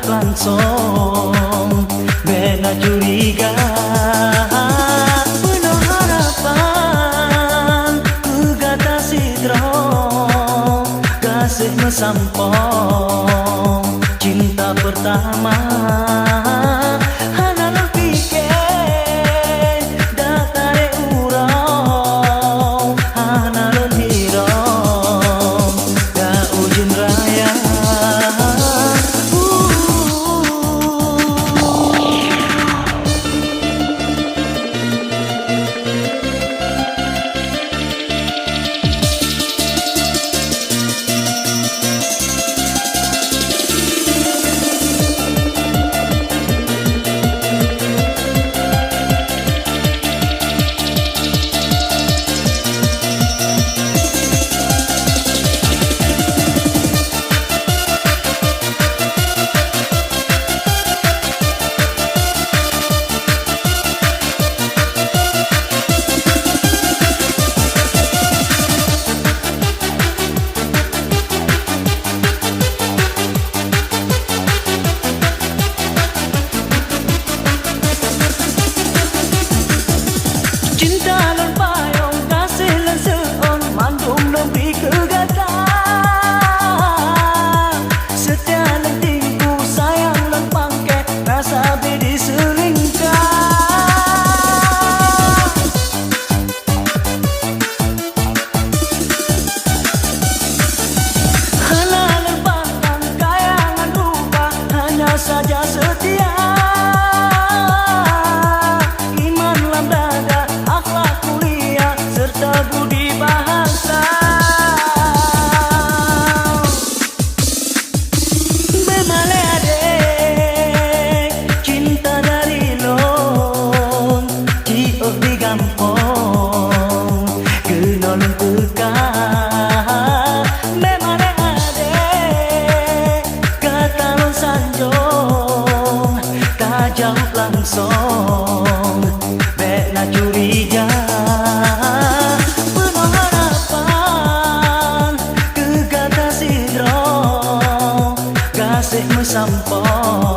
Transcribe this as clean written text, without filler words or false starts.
langsung bena curiga penuh harapan ku gata sidro kasih mesampong cinta pertama hana lempike datare urau hana lehiro da ujung raya. Saja setia iman lam dada akhlak mulia serta budi bahasa memale adek cinta dari lon ciok di gampong kenon teka memale adek kata lon sanjo jauh langsung bena curiga penuh harapan ke gata sidro kasih mesampong